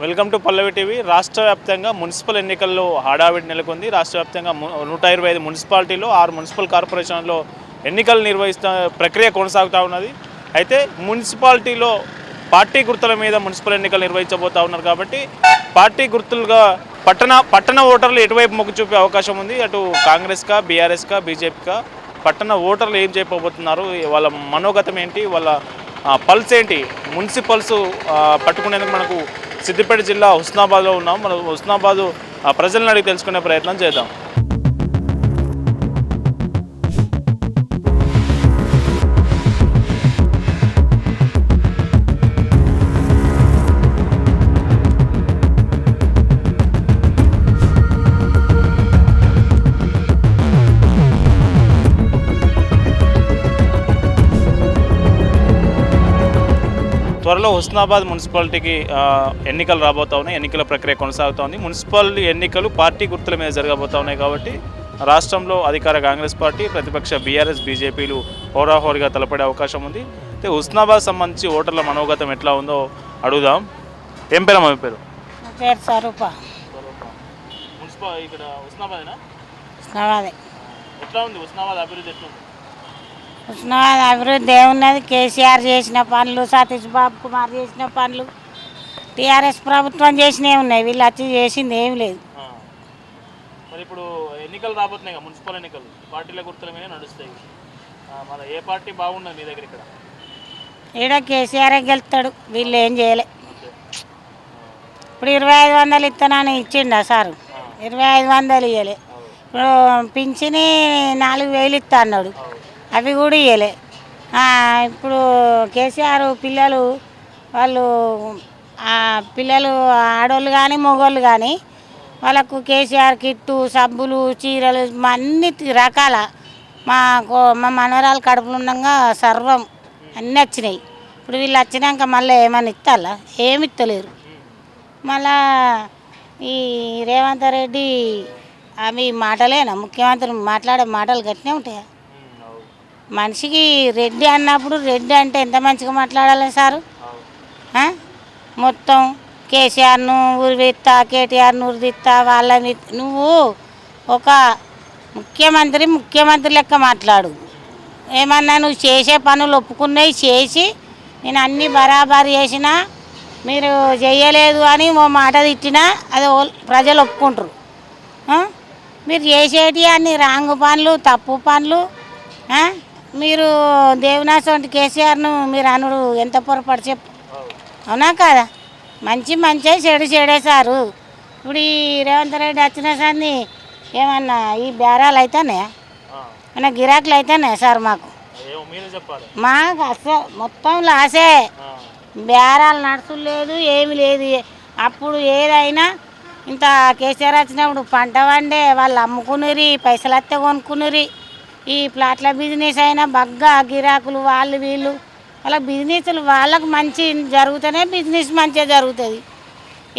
Welcome to Pallavi TV. రాష్ట్ర వ్యాప్తంగా municipal ఎన్నికల్లో హడావిడి నెలకొంది. రాష్ట్ర వ్యాప్తంగా 125 మున్సిపాలిటీలో 6 మున్సిపల్ కార్పొరేషన్లో ఎన్నికలు నిర్వహిస్తున్న ప్రక్రియ కొనసాగుతూ ఉన్నది. అయితే మున్సిపాలిటీలో పార్టీ గుర్తుల మీద మున్సిపల్ ఎన్నికలు నిర్వహించబోతూ ఉన్నారు కాబట్టి పార్టీ గుర్తులుగా పట్టణ ఓటర్లు ఎటువైపు మొగ్గు చూపే అవకాశం ఉంది. అటు కాంగ్రెస్కా, బీఆర్ఎస్కా, బీజేపీకా పట్టణ ఓటర్లు ఏం చేయబోతున్నారు, వాళ్ళ మనోగతం ఏంటి, వాళ్ళ పల్స్ ఏంటి, మున్సిపల్స్ పట్టుకునేందుకు మనకు సిద్దిపేట జిల్లా హుస్నాబాద్లో ఉన్నాం. మనం హుస్నాబాద్ ప్రజలను అడిగి తెలుసుకునే ప్రయత్నం చేద్దాం. త్వరలో హుస్నాబాద్ మున్సిపాలిటీకి ఎన్నికలు రాబోతూ ఉన్నాయి. ఎన్నికల ప్రక్రియ కొనసాగుతూ ఉంది. మున్సిపల్ ఎన్నికలు పార్టీ గుర్తుల మీద జరగబోతూ ఉన్నాయి కాబట్టి రాష్ట్రంలో అధికార కాంగ్రెస్ పార్టీ, ప్రతిపక్ష బీఆర్ఎస్, బీజేపీలు హోరాహోరీగా తలపడే అవకాశం ఉంది. అయితే హుస్నాబాద్ సంబంధించి ఓటర్ల మనోగతం ఎట్లా ఉందో అడుగుదాం. ఏం పేరు? మీ పేరు? స్వరూప. మున్సిపల్ ఇక్కడ హుస్నాబాదేనా? హుస్నాబాదే. ఎట్లా ఉంది హుస్నాబాద్ అభివృద్ధి? ఎట్లా ఉంది హుస్నాబాద్ అభివృద్ధి ఏమున్నది? కేసీఆర్ చేసిన పనులు, సతీష్ బాబు కుమార్ చేసిన పనులు, టీఆర్ఎస్ ప్రభుత్వం చేసినవి ఉన్నాయి. వీళ్ళు వచ్చి చేసింది ఏమి లేదు. మరి ఇప్పుడు ఎన్నికలు రాబోతున్నాయి, మున్సిపల్ ఎన్నికలు పార్టీల గుర్తుల మీద నడుస్తాయి. మన ఏ పార్టీ బాగున్నది మీ దగ్గర? ఈడ కేసీఆర్ గెలుస్తాడు. వీళ్ళు ఏం చేయలే. ఇప్పుడు 2500 ఇస్తానని ఇచ్చిండా సారు? 2500 ఇవ్వలే. ఇప్పుడు పింఛని 4000 ఇస్తా అన్నాడు, అవి కూడా ఇవ్వలే. ఇప్పుడు కేసీఆర్ పిల్లలు పిల్లలు ఆడోళ్ళు కానీ మగోళ్ళు కానీ వాళ్ళకు కేసీఆర్ కిట్టు, సబ్బులు, చీరలు అన్ని రకాల మా మనవరాలు కడుపులు ఉండగా సర్వం అన్నీ వచ్చినాయి. ఇప్పుడు వీళ్ళు వచ్చినాక మళ్ళీ ఏమన్నా ఇస్తాలా? ఏమి ఇస్తలేరు. మళ్ళా ఈ రేవంత్ రెడ్డి అవి మాటలేనా? ముఖ్యమంత్రి మాట్లాడే మాటలు గట్టినే ఉంటాయా? మనిషికి రెడ్డి అన్నప్పుడు రెడ్డి అంటే ఎంత మంచిగా మాట్లాడాలి సారు? మొత్తం కేసీఆర్ను ఉరివిత్తా, కేటీఆర్ను ఉరిదిత్తా, వాళ్ళని నువ్వు ఒక ముఖ్యమంత్రి లెక్క మాట్లాడు. ఏమన్నా నువ్వు చేసే పనులు ఒప్పుకున్నాయి చేసి, నేను అన్నీ బరాబరు చేసినా మీరు చేయలేదు అని ఓ మాట తిట్టినా అది ప్రజలు ఒప్పుకుంటారు. మీరు చేసేటి అన్ని రాంగు పనులు, తప్పు పనులు. మీరు దేవనాథ్ వంటి కేసీఆర్ను మీరు అనుడు ఎంత పొరపాటు చెప్పు, అవునా కాదా? మంచి చెడు చెడేశారు. ఇప్పుడు ఈ రేవంత్ రెడ్డి వచ్చిన సార్ని ఏమన్నా ఈ బేరాలు అవుతానే, ఏమన్నా గిరాకులు అవుతానే సార్? మాకు అసలు మొత్తం లాసే. బేరాలు నడుచులు లేదు, ఏమి లేదు. అప్పుడు ఏదైనా ఇంత కేసీఆర్ వచ్చినప్పుడు పంట వండే వాళ్ళు అమ్ముకునేరి, పైసలు వస్తే కొనుక్కునేరి. ఈ ప్లాట్ల బిజినెస్ అయినా బగ్గా గిరాకులు వాళ్ళు వీళ్ళు వాళ్ళ బిజినెస్లు వాళ్ళకు మంచి జరుగుతూనే బిజినెస్ మంచిగా జరుగుతుంది.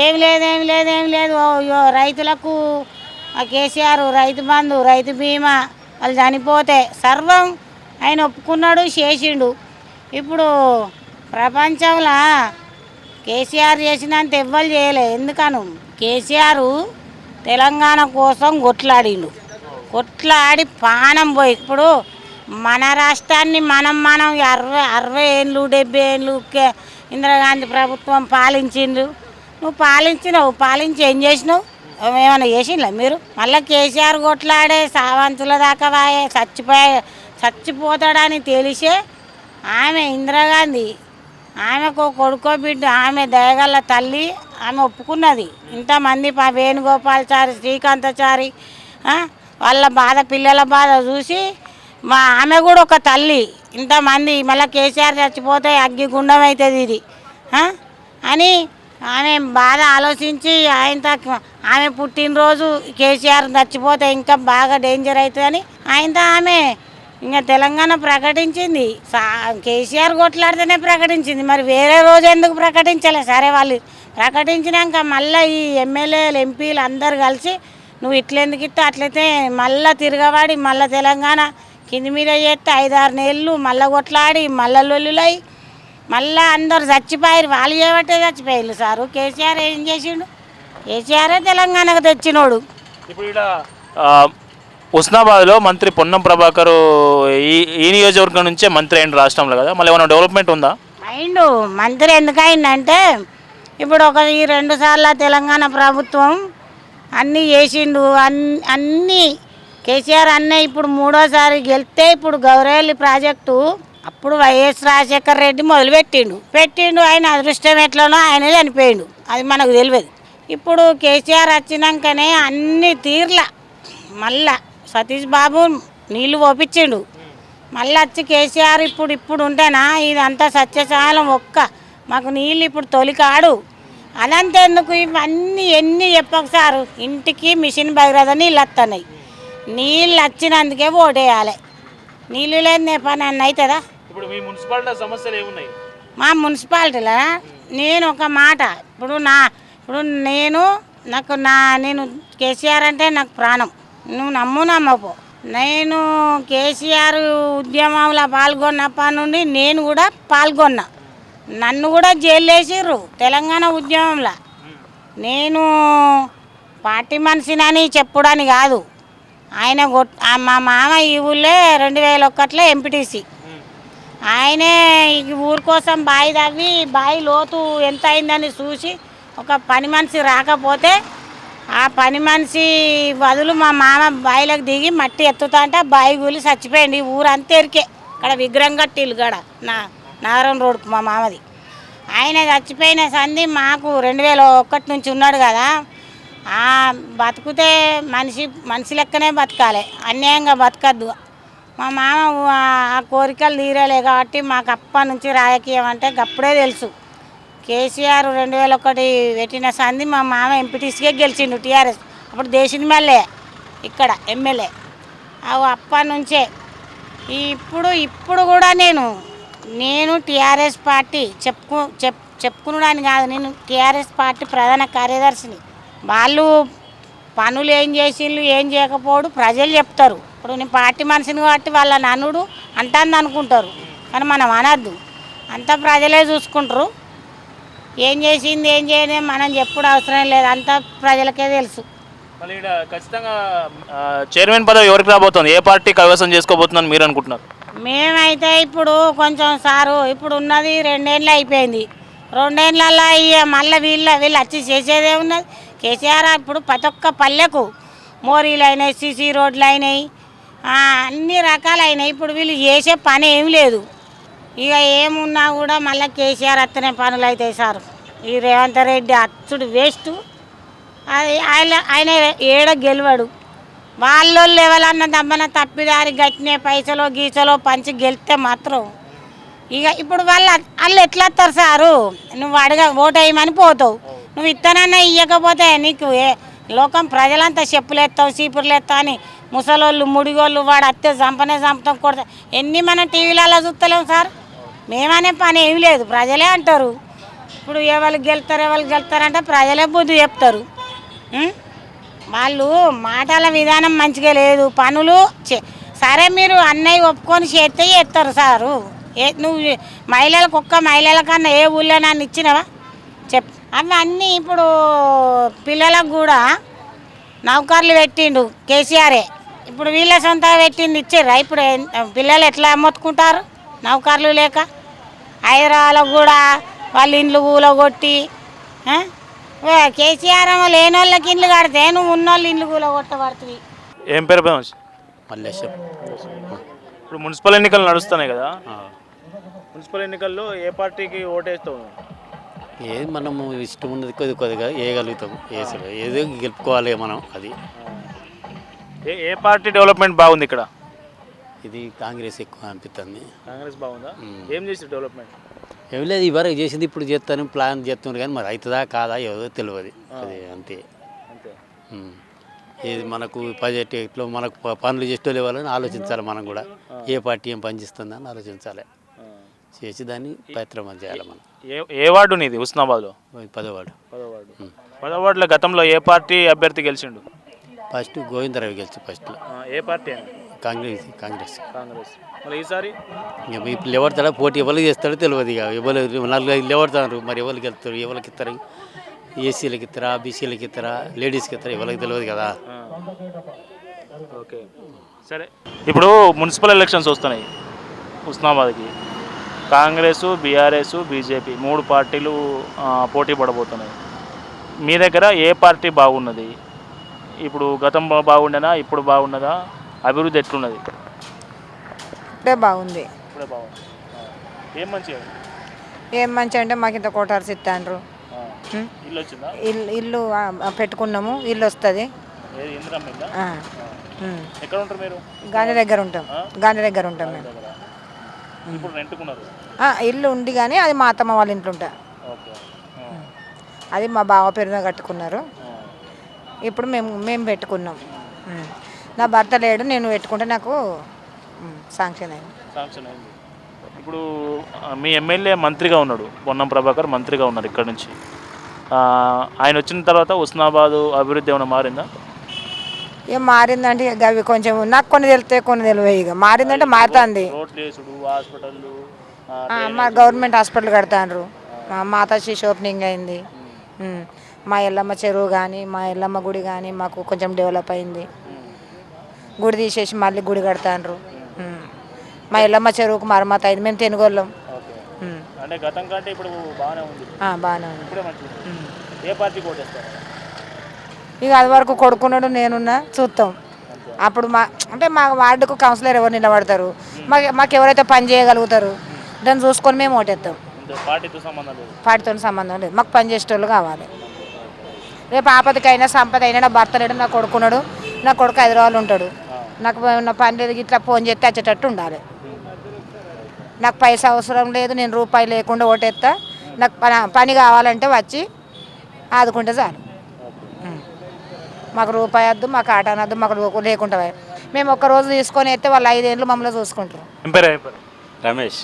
ఏమి లేదు. రైతులకు కేసీఆర్ రైతు బంధు, రైతు బీమా వాళ్ళు చనిపోతే సర్వం ఆయన ఒప్పుకున్నాడు, చేసిండు. ఇప్పుడు ప్రపంచంలో కేసీఆర్ చేసినంత ఎవ్వరు చేయలే. ఎందుకను? కేసీఆర్ తెలంగాణ కోసం కొట్లాడిండు. కొట్లాడి పానం పోయి ఇప్పుడు మన రాష్ట్రాన్ని మనం 60 ఏళ్ళు 70 ఏళ్ళు ఇందిరాగాంధీ ప్రభుత్వం పాలించిండు. నువ్వు పాలించి ఏం చేసినావు? ఏమైనా చేసిండ్లా మీరు? మళ్ళీ కేసీఆర్ కొట్లాడే సావంతుల దాకా చచ్చిపోతాడని తెలిసే ఆమె ఇందిరాగాంధీ, ఆమెకు కొడుకో బిడ్డ, ఆమె దయగల తల్లి, ఆమె ఒప్పుకున్నది. ఇంతమంది వేణుగోపాల్చారి, శ్రీకాంతాచారి వాళ్ళ బాధ, పిల్లల బాధ చూసి ఆమె కూడా ఒక తల్లి. ఇంతమంది మళ్ళీ కేసీఆర్ చచ్చిపోతే అగ్గిగుండం అవుతుంది ఇది అని ఆమె బాధ ఆలోచించి ఆమె పుట్టినరోజు కేసీఆర్ చచ్చిపోతే ఇంకా బాగా డేంజర్ అవుతుందని ఆమె ఇంకా తెలంగాణ ప్రకటించింది. కేసీఆర్ కొట్లాడితేనే ప్రకటించింది, మరి వేరే రోజు ఎందుకు ప్రకటించలే? సరే వాళ్ళు ప్రకటించినాక మళ్ళీ ఈ ఎమ్మెల్యేలు, ఎంపీలు అందరు కలిసి నువ్వు ఇట్లెందుకు ఇస్తా అట్లయితే మళ్ళీ తిరగబడి మళ్ళీ తెలంగాణ కింది మీద చేస్తే 5-6 నెలలు మళ్ళీ కొట్లాడి మళ్ళీ లొల్లులై మళ్ళా అందరు చచ్చిపోయారు, వాళ్ళు చేయబట్టే చచ్చిపోయారు సారు. కేసీఆర్ ఏం చేసిండు? కేసీఆరే తెలంగాణకు తెచ్చినోడు. ఇప్పుడు ఇక్కడ హుస్నాబాద్లో మంత్రి పొన్నం ప్రభాకర్ ఈ నియోజకవర్గం నుంచే మంత్రి అయింది రాష్ట్రంలో కదా, మళ్ళీ ఏమైనా డెవలప్మెంట్ ఉందా? అయిండు మంత్రి. ఎందుకు అయిందంటే ఇప్పుడు ఈ 2 సార్లు తెలంగాణ ప్రభుత్వం అన్నీ చేసిండు. అన్నీ కేసీఆర్ అన్నీ ఇప్పుడు 3వసారి గెలిస్తే ఇప్పుడు గౌరవల్లి ప్రాజెక్టు అప్పుడు వైఎస్ రాజశేఖర్ రెడ్డి పెట్టిండు. ఆయన అదృష్టం ఎట్లనో ఆయనే చనిపోయిండు, అది మనకు తెలియదు. ఇప్పుడు కేసీఆర్ వచ్చినాకనే అన్ని తీర్ల మళ్ళా సతీష్ బాబు నీళ్లు పోపించిండు. మళ్ళీ వచ్చి కేసీఆర్ ఇప్పుడు ఉంటేనా ఇదంతా సత్యశాలం మాకు నీళ్ళు ఇప్పుడు తొలికాడు. అదంతెందుకు, ఇవన్నీ ఎన్ని చెప్పకు సారు. ఇంటికి మిషన్ భగీరథ నీళ్ళు వస్తున్నాయి. నీళ్ళు వచ్చినందుకే ఓటేయాలి. నీళ్ళు లేని పని అన్న అవుతుందా? ఇప్పుడు మీ మున్సిపాలిటీ సమస్యలు ఏమున్నాయి? మా మున్సిపాలిటీలో నేను ఒక మాట, నేను కేసీఆర్ అంటే నాకు ప్రాణం. నువ్వు నమ్మపో. నేను కేసీఆర్ ఉద్యమంలో పాల్గొన్నప్పటి నుండి నేను కూడా పాల్గొన్నా. నన్ను కూడా జైలు వేసిర్రు తెలంగాణ ఉద్యమంలో. నేను పార్టీ మనిషినని చెప్పుడని కాదు. మా మామ ఈ ఊళ్ళో 2001లో ఎంపీటీసీ. ఆయనే ఈ ఊరి కోసం బావి తవ్వి బావి లోతు ఎంత అయిందని చూసి ఒక పని మనిషి రాకపోతే ఆ పని మనిషి బదులు మా మామ బావిలోకి దిగి మట్టి ఎత్తుతా అంటే బావి కూలి చచ్చిపోయింది. ఊరంతా ఎరికే. ఇక్కడ విగ్రహం కట్టిల్లు గడ నాగరం రోడ్కు మా మామది. ఆయన చచ్చిపోయిన సంది మాకు 2001 నుంచి ఉన్నాడు కదా. బతికితే మనిషి లెక్కనే బతకాలి, అన్యాయంగా బతకద్దు. మా మామ ఆ కోరికలు తీరలే కాబట్టి మాకు అప్పటి నుంచి రాజకీయం అంటే అప్పుడే తెలుసు. కేసీఆర్ 2001 పెట్టిన సంది మా మామ ఎంపీటీసీకే గెలిచిండు టీఆర్ఎస్. అప్పుడు దేశం మళ్ళీ ఇక్కడ ఎమ్మెల్యే. అప్పటి నుంచే ఇప్పుడు కూడా నేను టీఆర్ఎస్ పార్టీ చెప్పుకున్నాడని కాదు, నేను టీఆర్ఎస్ పార్టీ ప్రధాన కార్యదర్శిని. వాళ్ళు పనులు ఏం చేసిండ్రు ఏం చేయకపోడు ప్రజలు చెప్తారు. ఇప్పుడు నేను పార్టీ మనిషిని కాబట్టి వాళ్ళ నన్నుడు అంటాను అనుకుంటారు, కానీ మనం అనద్దు. అంతా ప్రజలే చూసుకుంటారు. ఏం చేసింది ఏం చేయని మనం చెప్పుడు అవసరం లేదు, అంతా ప్రజలకే తెలుసు. మళ్ళీ ఇక్కడ ఖచ్చితంగా చైర్మన్ పదవి ఎవరికి రాబోతుంది? ఏ పార్టీ కైవసం చేసుకోబోతుందని మీరు అనుకుంటున్నారు? మేమైతే ఇప్పుడు కొంచెం సారు ఇప్పుడు ఉన్నది 2 ఏళ్ళు అయిపోయింది. 2 ఏళ్ళల్లో మళ్ళీ వీళ్ళు వచ్చి చేసేదే ఉన్నది. కేసీఆర్ ఇప్పుడు ప్రతి ఒక్క పల్లెకు మోరీలు అయినాయి, సీసీ రోడ్లు అయినాయి, అన్ని రకాలైనాయి. ఇప్పుడు వీళ్ళు చేసే పని ఏం లేదు. ఇక ఏమున్నా కూడా మళ్ళీ కేసీఆర్ అత్తనే పనులు అవుతాయి సార్. ఈ రేవంత్ రెడ్డి అచ్చుడు వేస్ట్. అది ఆయన ఏడ గెలవడు. వాళ్ళు ఎవరన్నా దమ్మన తప్పిదారి గట్టినే పైసలో గీసలో పంచి గెలిస్తే మాత్రం ఇక ఇప్పుడు వాళ్ళు ఎట్లా వస్తారు సారు? నువ్వు ఓటు వేయమని పోతావు, నువ్వు ఇత్తనన్నా ఇవ్వకపోతే నీకు లోకం ప్రజలంతా చెప్పులు ఎత్తావు చీపుర్లు ఎత్తావు అని ముసలోళ్ళు ముడిగోళ్ళు వాడు అత్తే చంపుతాం కొడతా. ఎన్ని మనం టీవీలలో చూస్తలేము సార్. మేమనే పని ఏమి లేదు, ప్రజలే అంటారు. ఇప్పుడు ఎవరు గెలుస్తారంటే ప్రజలే బుద్ధి చెప్తారు. వాళ్ళు మాటల విధానం మంచిగా లేదు, పనులు సరే మీరు అన్నయ్య ఒప్పుకొని చేస్తే చేస్తారు సారు. నువ్వు మహిళల కన్నా ఏ ఊళ్ళో నన్ను ఇచ్చినవా అవి అన్నీ. ఇప్పుడు పిల్లలకు కూడా నౌకర్లు పెట్టిండు కేసీఆరే. ఇప్పుడు వీళ్ళ సొంతంగా పెట్టింది ఇచ్చారా? ఇప్పుడు పిల్లలు ఎట్లా మొత్తుకుంటారు నౌకర్లు లేక? హైదరాబాద్లో కూడా వాళ్ళు ఇండ్లు కూలగొట్టి కేసీఆర్ లేని వాళ్ళకి ఇండ్లు కడితే నువ్వు ఉన్నోళ్ళు ఇండ్లు కూలగొట్టబడుతుంది. ఏం పేరు? మల్లేశం. ఇప్పుడు మున్సిపల్ ఎన్నికలు నడుస్తున్నాయి కదా, మున్సిపల్ ఎన్నికల్లో ఏ పార్టీకి ఓటేస్తావు? ఏది మనము ఇష్టం ఉన్నది కొద్దిగా వేయగలుగుతాం, ఏదో గెలుపుకోవాలి మనం. అది ఏ పార్టీ డెవలప్మెంట్ బాగుంది ఇక్కడ? ఇది కాంగ్రెస్ ఎక్కువ అనిపిస్తుంది. కాంగ్రెస్ బాగుందా? ఏం చేసి డెవలప్మెంట్? ఏం లేదు, ఇవరకు చేసింది ఇప్పుడు చేస్తాను ప్లాన్ చేస్తున్నారు, కానీ మరి అవుతుందా కాదా ఏదో తెలియదు. అది అంతే. ఇది మనకు బడ్జెట్లో మనకు పనులు చేసేటోళ్ళు ఇవ్వాలని ఆలోచించాలి. మనం కూడా ఏ పార్టీ ఏం పని చేస్తుందని ఆలోచించాలి, చేసి దాన్ని ప్రయత్నం చేయాలి. మనం ఏ వార్డు నీది? హుస్నాబాద్లో 10వ వార్డు. 10వ వార్డులో గతంలో ఏ పార్టీ అభ్యర్థి గెలిచిండు? ఫస్ట్ గోవిందరావు గెలిచి ఫస్ట్లో. ఏ పార్టీ? కాంగ్రెస్ కాంగ్రెస్. మళ్ళీ ఈసారి ఇక ఇప్పుడు ఎవరితాడో పోటీ ఎవరికి చేస్తాడో తెలియదు. ఇక ఎవరు 4 ఎవరుతారు, మరి ఎవరికి వెళ్తారు, ఎవరికి ఇస్తారు, ఏసీలకి ఇస్తారా, బీసీలకి ఇస్తారా, లేడీస్కి ఇస్తారా, ఎవరికి తెలియదు కదా. ఓకే సరే. ఇప్పుడు మున్సిపల్ ఎలక్షన్స్ వస్తున్నాయి హుస్నాబాద్కి. కాంగ్రెస్, బీఆర్ఎస్, బీజేపీ 3 పార్టీలు పోటీ పడబోతున్నాయి. మీ దగ్గర ఏ పార్టీ బాగున్నది? ఇప్పుడు గతంలో బాగుండేనా, ఇప్పుడు బాగున్నదా? అభివృద్ధి ఎట్లున్నది? ఇప్పుడే బాగుంది. ఇప్పుడే బాగుంది. ఏం మంచిగా? ఏం మంచి అంటే మాకు ఇంత కోటార్స్ ఇస్తాండ్రు. ఇల్లు వచ్చిందా? ఇల్లు పెట్టుకున్నాము, ఇల్లు వస్తుంది. ఎక్కడ ఉంటారు మీరు? గాంధీ దగ్గర ఉంటాం. గాంధీ దగ్గర ఉంటాం మేము. ఇప్పుడు రెంట్కున్నారు? ఇల్లు ఉంది కానీ అది మా అత్తమ్మ వాళ్ళ ఇంట్లో ఉంటా. అది మా బావ పేరు మీద కట్టుకున్నారు. ఇప్పుడు మేము పెట్టుకున్నాం. నా భర్త లేడు, నేను పెట్టుకుంటే నాకు శాంక్షన్ అయింది. ఇప్పుడు మీ ఎమ్మెల్యే మంత్రిగా ఉన్నాడు, పొన్నం ప్రభాకర్ మంత్రిగా ఉన్నారు ఇక్కడ నుంచి. ఆయన వచ్చిన తర్వాత హుస్నాబాద్ అభివృద్ధి ఏమైనా మారిందా? ఇక మారిందంటే ఇక అవి కొంచెం నాకు కొన్ని తెలితే కొన్ని తెలియదు. ఇక మారిందంటే మారుతుంది. మా గవర్నమెంట్ హాస్పిటల్ కడతాండ్రు, మాతా శిశు ఓపెనింగ్ అయింది. మా ఎల్లమ్మ చెరువు కానీ, మా ఎల్లమ్మ గుడి కానీ మాకు కొంచెం డెవలప్ అయింది. గుడి తీసేసి మళ్ళీ గుడి కడతాండ్రు. మా ఎల్లమ్మ చెరువుకు మరమ్మతు అయింది. మేము తెనుగోళ్ళం. బాగానే ఉంది. ఇక అది వరకు కొడుకున్నాడు, నేనున్నా చూస్తాం. అప్పుడు మా వార్డుకు కౌన్సిలర్ ఎవరు నిలబడతారు, మాకు ఎవరైతే పని చేయగలుగుతారు దాన్ని చూసుకొని మేము ఓటేస్తాం. పార్టీతో సంబంధం లేదు, మాకు పని చేసేటోళ్ళు కావాలి. రేపు ఆపదకైనా సంపద అయినా నా భర్త లేడు, నా కొడుకున్నాడు, నా కొడుకు హైదరాబాద్లో ఉంటాడు. నాకు నా పని లేదు, ఇట్లా ఫోన్ చేస్తే వచ్చేటట్టు ఉండాలి. నాకు పైసా అవసరం లేదు, నేను రూపాయి లేకుండా ఓటేస్తా. నాకు పని కావాలంటే వచ్చి ఆదుకుంటే చాలు. మాకు రూపాయి వద్దు, మాకు ఆట అనద్దు, మాకు లేకుండా మేము ఒక్కరోజు తీసుకొని అయితే వాళ్ళు 5 ఏళ్ళు మమ్మల్ని చూసుకుంటారు. రమేష్.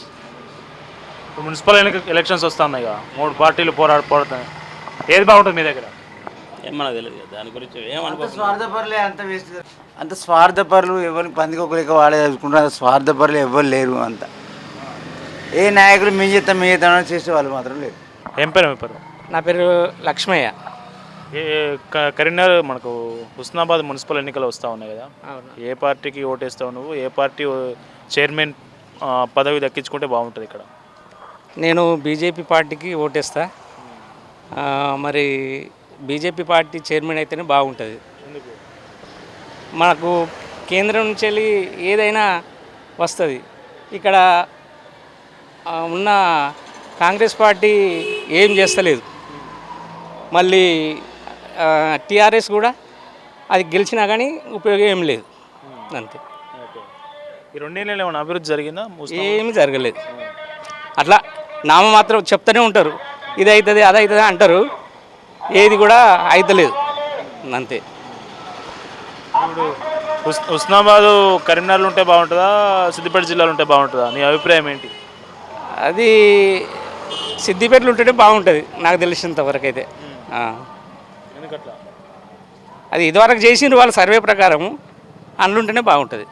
మున్సిపల్ ఎలక్షన్స్ వస్తున్నాయి, 3 పార్టీలు పోరాడుతున్నాయి. ఏది బాగుంటుంది మీ దగ్గర? ఏమన్నా తెలియదు దాని గురించి అంత స్వార్థపరులు ఎవరిని పందికొకలేక వాడే చదువుకుంటారు. స్వార్థపరులు ఎవరు లేరు. అంత ఏ నాయకులు మీ చేస్తాం చేసే వాళ్ళు మాత్రం లేరు. ఏం పేరు మీ పేరు? నా పేరు లక్ష్మయ్య. కరీంనగర్ మనకు హుస్నాబాద్ మున్సిపల్ ఎన్నికలు వస్తూ ఉన్నాయి కదా, ఏ పార్టీకి ఓటేస్తావు నువ్వు? ఏ పార్టీ చైర్మన్ పదవి దక్కించుకుంటే బాగుంటుంది ఇక్కడ? నేను బీజేపీ పార్టీకి ఓటేస్తా. మరి బీజేపీ పార్టీ చైర్మన్ అయితేనే బాగుంటుంది. మనకు కేంద్రం నుంచి వెళ్ళి ఏదైనా వస్తుంది. ఇక్కడ ఉన్న కాంగ్రెస్ పార్టీ ఏం చేస్తలేదు. మళ్ళీ టీఆర్ఎస్ కూడా అది గెలిచినా కానీ ఉపయోగం ఏం లేదు. అంతే. ఈ 2 నెలలు ఏమైనా అభివృద్ధి జరిగిందా? ఏమీ జరగలేదు. అట్లా నామమాత్రం చెప్తూనే ఉంటారు, ఇది అవుతుంది అది అవుతుంది అంటారు, ఏది కూడా అవుతలేదు. అంతే. ఇప్పుడు హుస్నాబాద్ కరీంనగర్లో ఉంటే బాగుంటుందా, సిద్దిపేట జిల్లాలో ఉంటే బాగుంటుందా? నీ అభిప్రాయం ఏంటి? అది సిద్దిపేటలో ఉంటేనే బాగుంటుంది నాకు తెలిసినంతవరకు అయితే. ఎందుకట్లా? అది ఇదివరకు చేసిండ్రు వాళ్ళు సర్వే ప్రకారం, అందులో ఉంటేనే బాగుంటుంది.